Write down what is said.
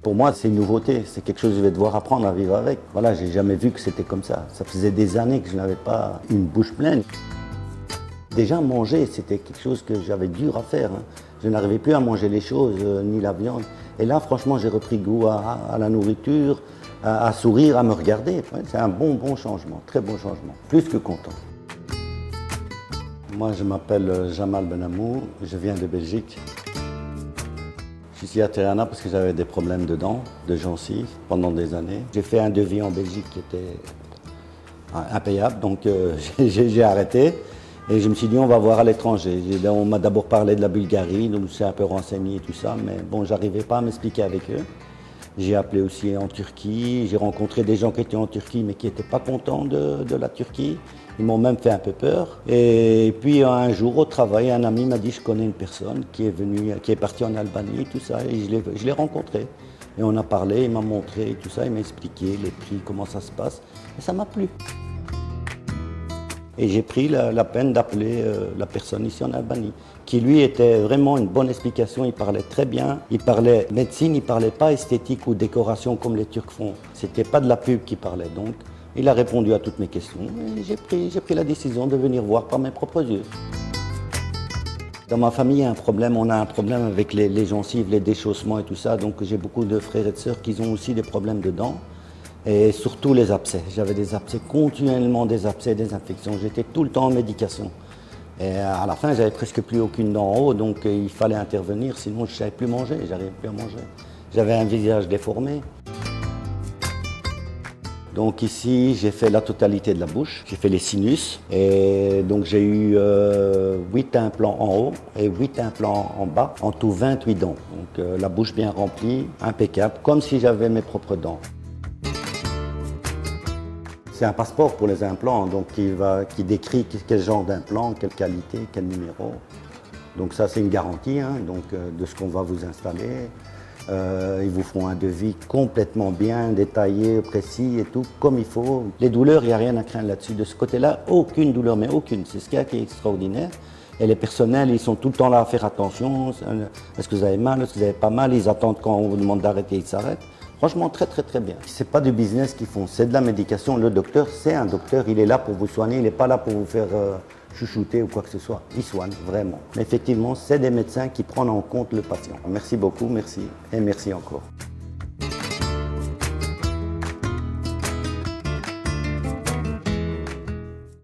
Pour moi, c'est une nouveauté, c'est quelque chose que je vais devoir apprendre à vivre avec. Voilà, j'ai jamais vu que c'était comme ça. Ça faisait des années que je n'avais pas une bouche pleine. Déjà, manger, c'était quelque chose que j'avais dur à faire. Je n'arrivais plus à manger les choses, ni la viande. Et là, franchement, j'ai repris goût à la nourriture, à sourire, à me regarder. Ouais, c'est un bon changement, très bon changement. Plus que content. Moi, je m'appelle Jamal Benamour, je viens de Belgique. Je suis à Tirana parce que j'avais des problèmes de dents, de gencives, pendant des années. J'ai fait un devis en Belgique qui était impayable, donc j'ai arrêté. Et je me suis dit, on va voir à l'étranger. On m'a d'abord parlé de la Bulgarie, donc je suis un peu renseigné et tout ça, mais bon, j'arrivais pas à m'expliquer avec eux. J'ai appelé aussi en Turquie, j'ai rencontré des gens qui étaient en Turquie, mais qui n'étaient pas contents de la Turquie. Ils m'ont même fait un peu peur. Et puis un jour, au travail, un ami m'a dit, je connais une personne qui est partie en Albanie, tout ça, et je l'ai rencontré. Et on a parlé, il m'a montré tout ça, il m'a expliqué les prix, comment ça se passe, et ça m'a plu. Et j'ai pris la peine d'appeler la personne ici en Albanie, qui lui était vraiment une bonne explication, il parlait très bien, il parlait médecine, il ne parlait pas esthétique ou décoration comme les Turcs font. C'était pas de la pub qu'il parlait, donc il a répondu à toutes mes questions et j'ai pris la décision de venir voir par mes propres yeux. Dans ma famille, il y a un problème, on a un problème avec les gencives, les déchaussements et tout ça, donc j'ai beaucoup de frères et de sœurs qui ont aussi des problèmes de dents. Et surtout les abcès. J'avais des abcès, continuellement des abcès, des infections. J'étais tout le temps en médication. Et à la fin, j'avais presque plus aucune dent en haut, donc il fallait intervenir, sinon je ne savais plus manger, j'arrivais plus à manger. J'avais un visage déformé. Donc ici, j'ai fait la totalité de la bouche. J'ai fait les sinus. Et donc j'ai eu 8 implants en haut et 8 implants en bas. En tout 28 dents. Donc la bouche bien remplie, impeccable, comme si j'avais mes propres dents. C'est un passeport pour les implants, donc qui décrit quel genre d'implant, quelle qualité, quel numéro. Donc ça, c'est une garantie de ce qu'on va vous installer. Ils vous feront un devis complètement bien détaillé, précis et tout, comme il faut. Les douleurs, il n'y a rien à craindre là-dessus. De ce côté-là, aucune douleur, mais aucune. C'est ce qui est extraordinaire. Et les personnels, ils sont tout le temps là à faire attention. Est-ce que vous avez mal? Est-ce que vous n'avez pas mal? Ils attendent quand on vous demande d'arrêter, ils s'arrêtent. Franchement, très bien. C'est pas du business qu'ils font, c'est de la médication. Le docteur, c'est un docteur, il est là pour vous soigner, il n'est pas là pour vous faire chouchouter ou quoi que ce soit. Il soigne, vraiment. Mais effectivement, c'est des médecins qui prennent en compte le patient. Merci beaucoup, merci et merci encore.